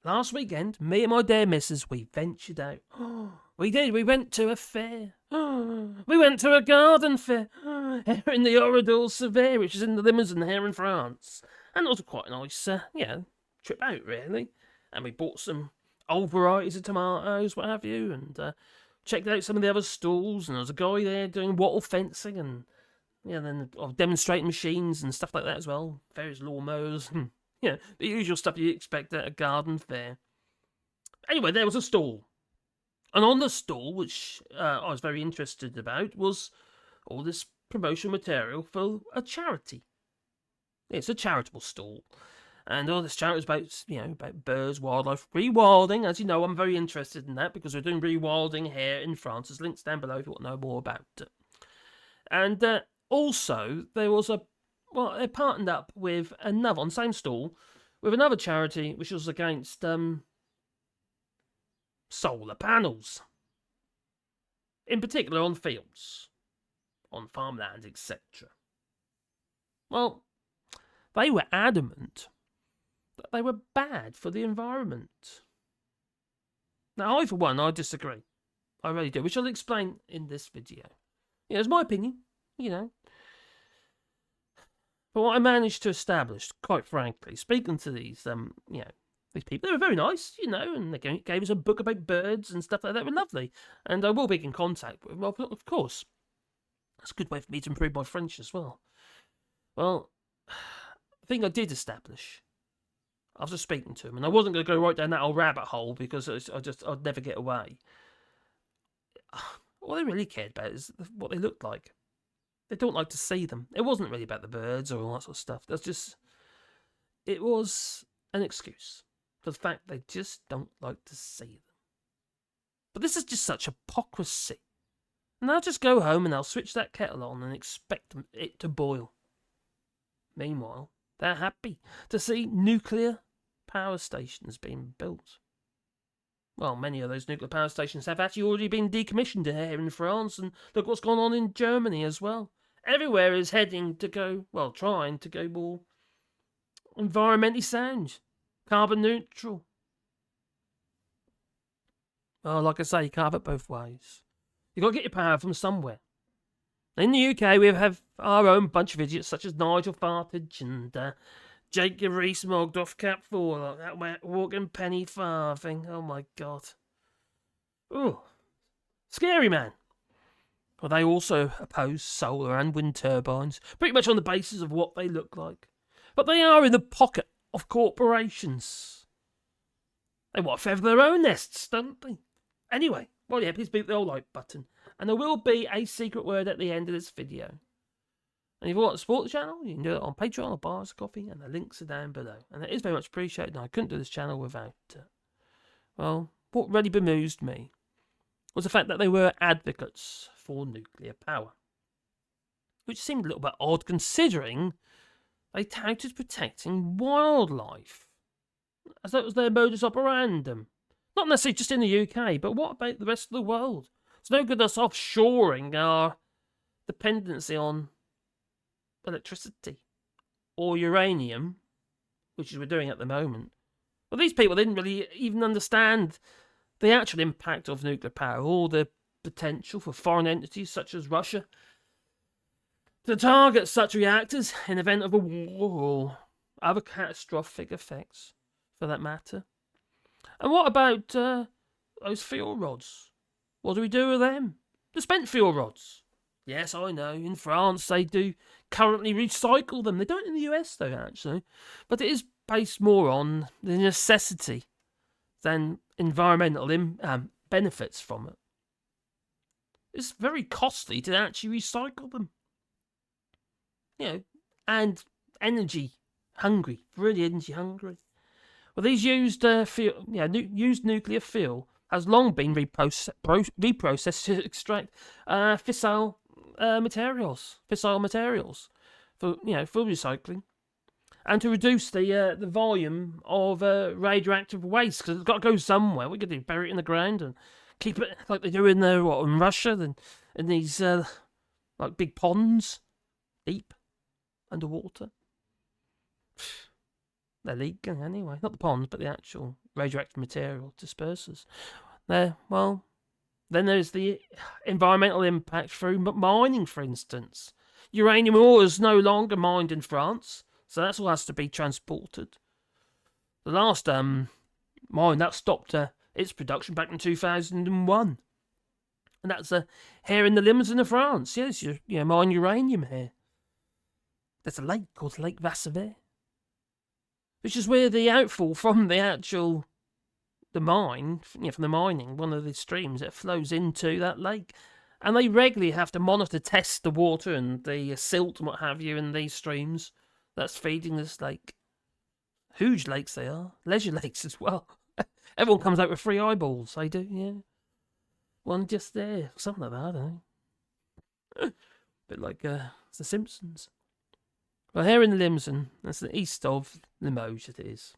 Last weekend, me and my dear missus, we ventured out. We did. We went to a fair. We went to a garden fair here in the Orador Severe, which is in the Limousin here in France. And it was quite a nice, trip out, really. And we bought some old varieties of tomatoes, what have you, and checked out some of the other stalls. And there was a guy there doing wattle fencing and then demonstrating machines and stuff like that as well. Various lawnmowers. The usual stuff you expect at a garden fair. Anyway, there was a stall. And on the stall, which I was very interested about, was all this promotional material for a charity. It's a charitable stall. And all this charity was about birds, wildlife, rewilding. As you know, I'm very interested in that because we're doing rewilding here in France. There's links down below if you want to know more about it. And also, there was they partnered up with another, on the same stall, with another charity which was against solar panels. In particular on fields, on farmlands, etc. Well, they were adamant that they were bad for the environment. Now, for one, I disagree. I really do, which I'll explain in this video. It's my opinion, But what I managed to establish, quite frankly, speaking to these, these people, they were very nice, and they gave us a book about birds and stuff like that. They were lovely. And I will be in contact with them, well, of course. That's a good way for me to improve my French as well. Well, the thing I did establish, I was just speaking to them, and I wasn't going to go right down that old rabbit hole because I'd never get away. All they really cared about is what they looked like. They don't like to see them. It wasn't really about the birds or all that sort of stuff. It was an excuse for the fact they just don't like to see them. But this is just such hypocrisy. And I'll just go home and I'll switch that kettle on and expect it to boil. Meanwhile, they're happy to see nuclear power stations being built. Well, many of those nuclear power stations have actually already been decommissioned here in France, and look what's gone on in Germany as well. Everywhere is trying to go more environmentally sound, carbon neutral. Well, like I say, you can't have it both ways. You've got to get your power from somewhere. In the UK, we have our own bunch of idiots such as Nigel Farage and Jacob Rees-Mogg off Cap 4, like that walking penny farthing. Oh my God. Ooh. Scary man. Well, they also oppose solar and wind turbines, pretty much on the basis of what they look like. But they are in the pocket of corporations. They want to feather their own nests, don't they? Anyway, please beat the old like button. And there will be a secret word at the end of this video. And if you want to support the channel, you can do it on Patreon or Buy Us a Coffee, and the links are down below. And it is very much appreciated, and I couldn't do this channel without it. Well, what really bemused me was the fact that they were advocates for nuclear power. Which seemed a little bit odd considering they touted protecting wildlife. As though it was their modus operandum. Not necessarily just in the UK, but what about the rest of the world? It's no good us offshoring our dependency on electricity or uranium, which is what we're doing at the moment. Well, these people didn't really even understand the actual impact of nuclear power or the potential for foreign entities such as Russia to target such reactors in event of a war or other catastrophic effects, for that matter. And what about those fuel rods? What do we do with them? The spent fuel rods. Yes, I know, in France they do currently recycle them. They don't in the US though, actually. But it is based more on the necessity than environmental benefits from it. It's very costly to actually recycle them. And energy hungry, really energy hungry. Well, these used used nuclear fuel has long been reprocessed to extract fissile materials for for recycling, and to reduce the volume of radioactive waste, because it's got to go somewhere. We're going to bury it in the ground and keep it like they do in Russia, in these like big ponds, deep underwater. They're leaking anyway. Not the ponds, but the actual radioactive material dispersers. Then there's the environmental impact through mining, for instance. Uranium ore is no longer mined in France, so that all has to be transported. The last mine that stopped its production back in 2001, and that's here in the Limousin of France. Yes, you mine uranium here. There's a lake called Lake Vassavere, which is where the outfall from the mine, from the mining, one of the streams that flows into that lake. And they regularly have to monitor, test the water and the silt and what have you in these streams that's feeding this lake. Huge lakes they are. Leisure lakes as well. Everyone comes out with 3 eyeballs. They do, yeah. One just there. Something like that, I don't know. Bit like The Simpsons. Well, here in the Limousin, that's the east of Limoges it is.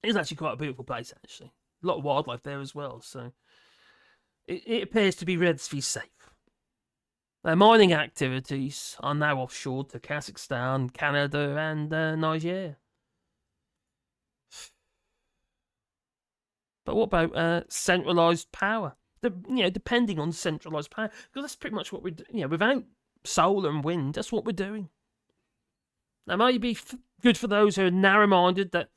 It's actually quite a beautiful place, actually. A lot of wildlife there as well, so it appears to be relatively safe. Their mining activities are now offshore to Kazakhstan, Canada, and Niger. But what about centralised power? Depending on centralised power, because that's pretty much what we're doing. Without solar and wind, that's what we're doing. Now, may be good for those who are narrow-minded that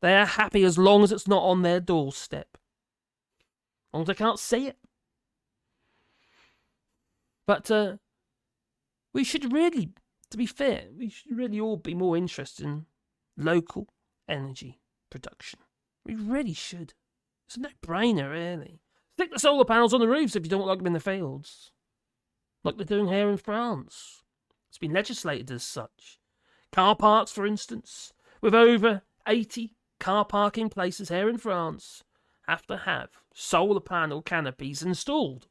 they are happy as long as it's not on their doorstep. As long as they can't see it. But we should really, to be fair, we should really all be more interested in local energy production. We really should. It's a no-brainer, really. Stick the solar panels on the roofs if you don't like them in the fields. Like they're doing here in France. It's been legislated as such. Car parks, for instance, with over 80 car parking places here in France, have to have solar panel canopies installed.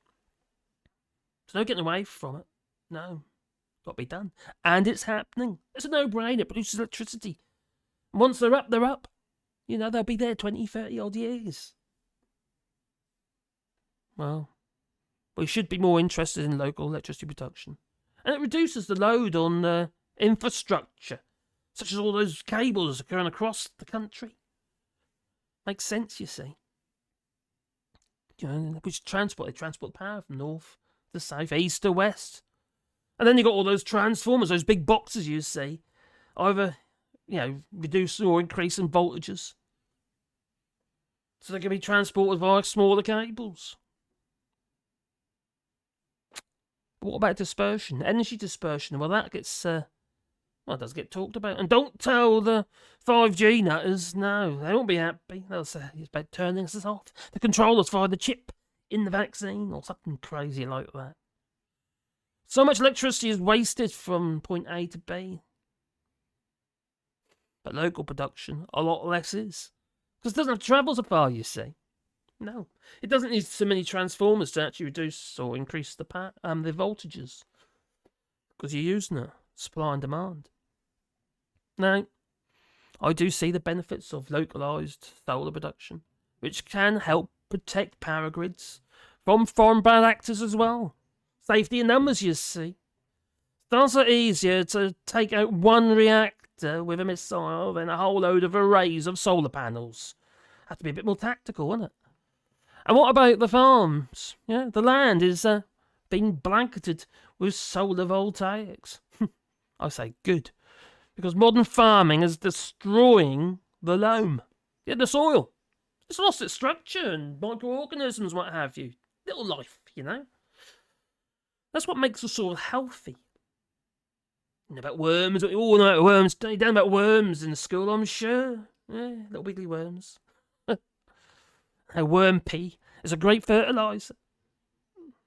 There's no getting away from it. No. Got to be done. And it's happening. It's a no-brainer. It produces electricity. And once they're up, they're up. They'll be there 20, 30 odd years. Well, we should be more interested in local electricity production. And it reduces the load on infrastructure, such as all those cables going across the country. Makes sense, you see. Which they transport power from north to south, east to west. And then you've got all those transformers, those big boxes you see, either, reducing or increasing voltages. So they can be transported via smaller cables. But what about dispersion? Energy dispersion. Well, that gets, it does get talked about. And don't tell the 5G nutters, no, they won't be happy. They'll say it's about turning this off. The controllers via the chip in the vaccine or something crazy like that. So much electricity is wasted from point A to B. But local production, a lot less is. Because it doesn't have to travel so far, you see. No. It doesn't need so many transformers to actually reduce or increase the voltages. Because you're using it. Supply and demand. Now, I do see the benefits of localised solar production, which can help protect power grids from foreign bad actors as well. Safety in numbers, you see. It's not easier to take out one reactor with a missile than a whole load of arrays of solar panels. Have to be a bit more tactical, isn't it? And what about the farms? The land is being blanketed with solar voltaics. I say good, because modern farming is destroying the loam. The soil. It's lost its structure and microorganisms, what have you. Little life, That's what makes the soil healthy. You know about worms, we all know about worms. You know about worms in school, I'm sure. Yeah, little wiggly worms. Worm pea is a great fertiliser.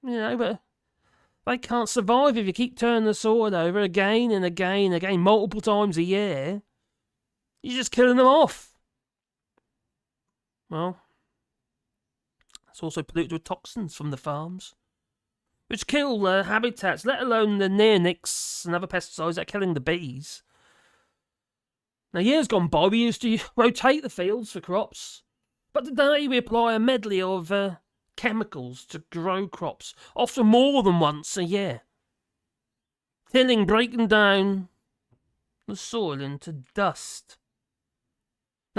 But they can't survive if you keep turning the soil over again and again and again, multiple times a year. You're just killing them off. Well, it's also polluted with toxins from the farms, which kill habitats, let alone the neonics and other pesticides that are killing the bees. Now, years gone by, we used to rotate the fields for crops, but today we apply a medley of chemicals to grow crops, often more than once a year. Tilling breaking down the soil into dust.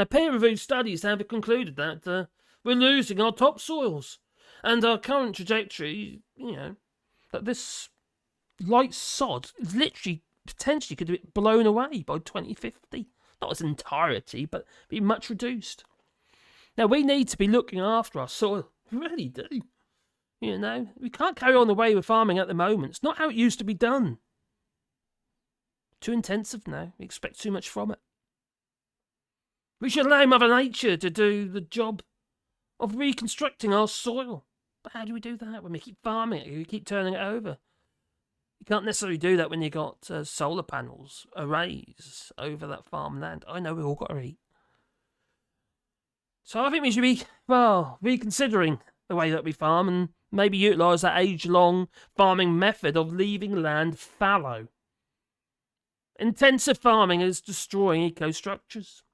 Now, peer-reviewed studies have concluded that we're losing our topsoils, and our current trajectory, that this light sod is literally potentially could be blown away by 2050. Not as entirety, but be much reduced. Now, we need to be looking after our soil. We really do. We can't carry on the way we're farming at the moment. It's not how it used to be done. Too intensive now. We expect too much from it. We should allow Mother Nature to do the job of reconstructing our soil. But how do we do that when we keep farming it? We keep turning it over. You can't necessarily do that when you've got solar panels, arrays over that farmland. I know we've all got to eat. So I think we should be, reconsidering the way that we farm and maybe utilise that age-long farming method of leaving land fallow. Intensive farming is destroying ecostructures.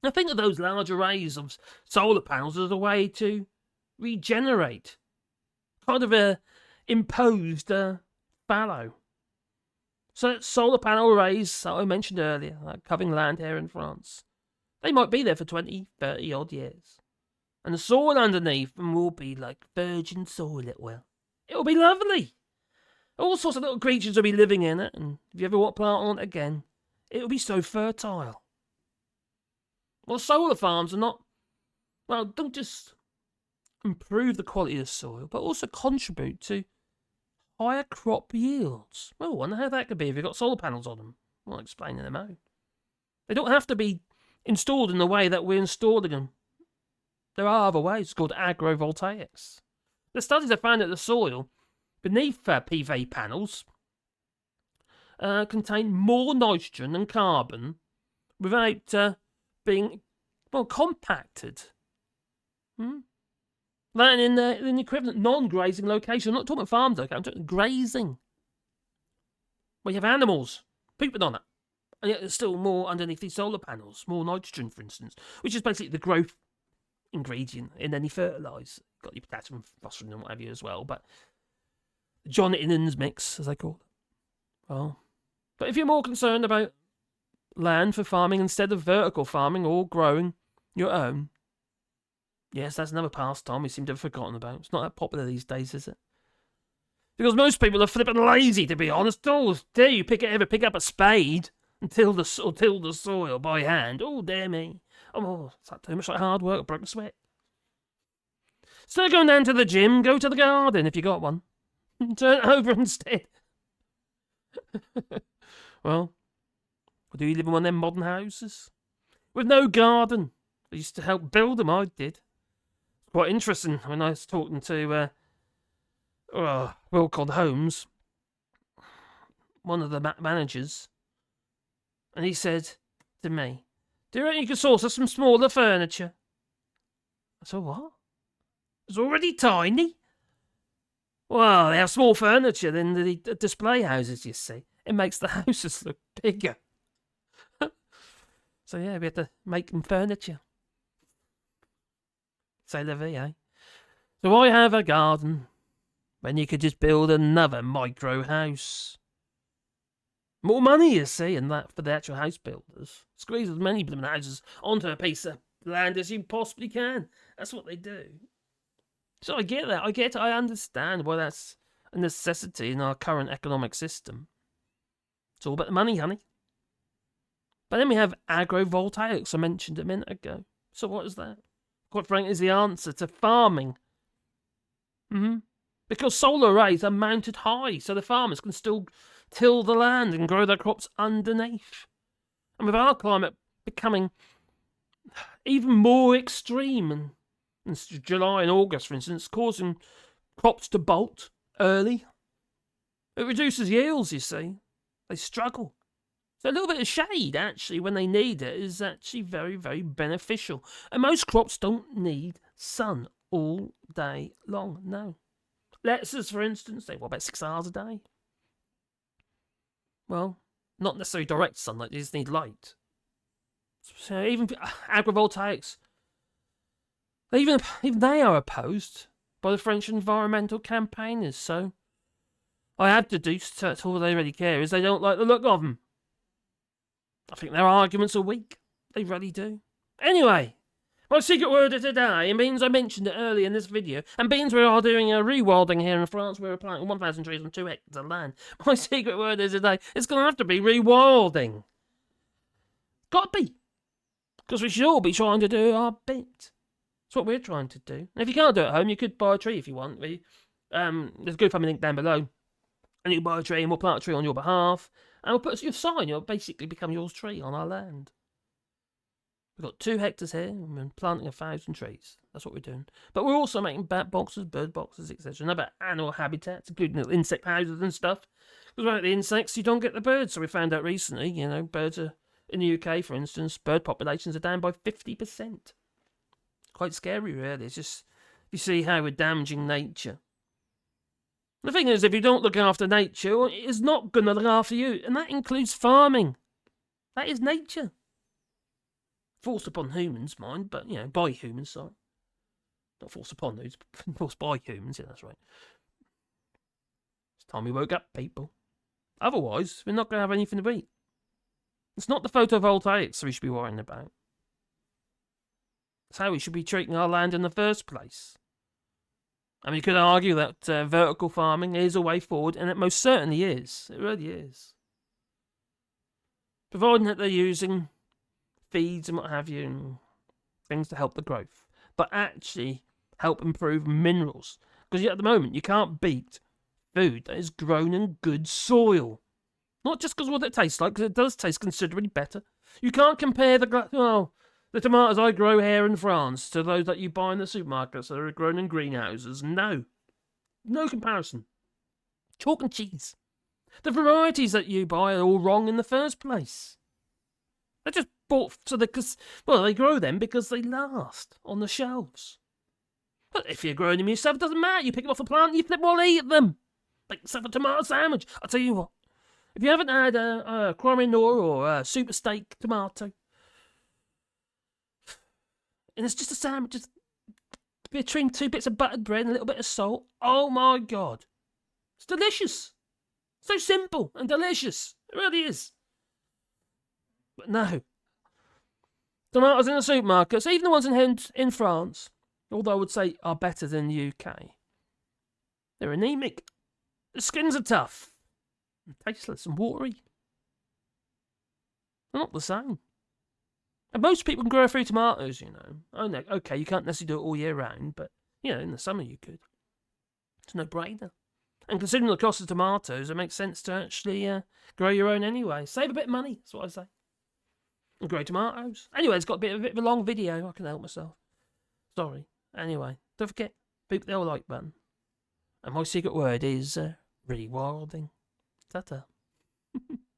I think of those large arrays of solar panels as a way to regenerate. Kind of a imposed fallow. So solar panel arrays that I mentioned earlier, like covering land here in France, they might be there for 20, 30 odd years. And the soil underneath them will be like virgin soil, It'll be lovely. All sorts of little creatures will be living in it, and if you ever want to plant on it again, it'll be so fertile. Well, solar farms are don't just improve the quality of the soil, but also contribute to higher crop yields. Well, I wonder how that could be if you've got solar panels on them. I'll explain in a moment. They don't have to be installed in the way that we're installing them. There are other ways. It's called agrovoltaics. The studies have found that the soil beneath PV panels contain more nitrogen and carbon without being compacted. Than in the equivalent non-grazing location. I'm not talking about farms, okay? I'm talking grazing. Where you have animals pooping on it. And yet there's still more underneath these solar panels. More nitrogen, for instance. Which is basically the growth ingredient in any fertiliser. Got your potassium, phosphorus and what have you as well. But John Innan's mix, as they call it. Well, but if you're more concerned about land for farming instead of vertical farming or growing your own, yes, that's another pastime we seem to have forgotten about. It's not that popular these days, is it? Because most people are flipping lazy, to be honest. Oh, dare you ever pick up a spade and till the soil by hand? Oh, dear me. Oh, is that too much like hard work? I broke a sweat. Instead of going down to the gym, go to the garden if you got one. Turn it over instead. Well, do you live in one of them modern houses? With no garden. I used to help build them, I did. Quite interesting when I was talking to Wilcon Holmes, one of the managers, and he said to me, "Do you reckon you could source us some smaller furniture?" I said, "What? It's already tiny." Well, they have small furniture than the display houses, you see. It makes the houses look bigger. So yeah, we had to make them furniture. C'est la vie, eh? So I have a garden when you could just build another micro house. More money, you see, and that for the actual house builders. Squeeze as many blooming houses onto a piece of land as you possibly can. That's what they do. So I get that. I understand why that's a necessity in our current economic system. It's all about the money, honey. But then we have agrovoltaics, I mentioned a minute ago. So what is that? Quite frankly, is the answer to farming. Because solar arrays are mounted high, so the farmers can still till the land and grow their crops underneath. And with our climate becoming even more extreme, and in July and August, for instance, causing crops to bolt early, it reduces yields, you see. They struggle. So a little bit of shade, actually, when they need it, is actually very, very beneficial. And most crops don't need sun all day long, no. Lettuces, for instance, they what, about 6 hours a day? Well, not necessarily direct sunlight, they just need light. So even agrovoltaics, even they are opposed by the French environmental campaigners, so I have deduced that all they really care is they don't like the look of them. I think their arguments are weak. They really do. Anyway, my secret word of today, and beans I mentioned it earlier in this video, and beans we are doing a rewilding here in France, we're planting 1,000 trees on 2 hectares of land. My secret word of today is going to have to be rewilding. Got to be. Because we should all be trying to do our bit. That's what we're trying to do. And if you can't do it at home, you could buy a tree if you want. There's a GoFundMe link down below. And you can buy a tree and we'll plant a tree on your behalf. And we'll put your sign. It'll basically become your tree on our land. We've got 2 hectares here and we're planting 1,000 trees. That's what we're doing. But we're also making bat boxes, bird boxes, etc. And about animal habitats, including little insect houses and stuff. Because without the insects, you don't get the birds. So we found out recently, birds are, in the UK, for instance, bird populations are down by 50%. Quite scary, really. It's just, you see how we're damaging nature. The thing is, if you don't look after nature, it's not going to look after you. And that includes farming. That is nature. Forced upon humans, mind, but, by humans, sorry. Not forced upon those, forced by humans, yeah, that's right. It's time we woke up, people. Otherwise, we're not going to have anything to eat. It's not the photovoltaics we should be worrying about. It's how we should be treating our land in the first place. I mean, you could argue that vertical farming is a way forward, and it most certainly is. It really is. Providing that they're using feeds and what have you, and things to help the growth, but actually help improve minerals. Because at the moment, you can't beat food that is grown in good soil. Not just because of what it tastes like, because it does taste considerably better. You can't compare the tomatoes I grow here in France to those that you buy in the supermarkets that are grown in greenhouses. No. No comparison. Chalk and cheese. The varieties that you buy are all wrong in the first place. They're just bought they grow them because they last on the shelves. But if you're growing them yourself, it doesn't matter. You pick them off the plant and you flip well eat them. Like yourself a tomato sandwich. I'll tell you what. If you haven't had a Croix Noir or a super steak tomato, and it's just a sandwich, just between 2 bits of buttered bread and a little bit of salt. Oh my God. It's delicious. So simple and delicious. It really is. But no. Tomatoes in the supermarkets, even the ones in France, although I would say are better than the UK, they're anemic. The skins are tough. And tasteless and watery. They're not the same. And most people can grow a few tomatoes, Oh, no, okay, you can't necessarily do it all year round, but, in the summer you could. It's no brainer. And considering the cost of tomatoes, it makes sense to actually grow your own anyway. Save a bit of money, that's what I say. And grow tomatoes. Anyway, it's got a bit of a long video. I can help myself. Sorry. Anyway, don't forget, beep the old like button. And my secret word is rewilding. Ta-ta.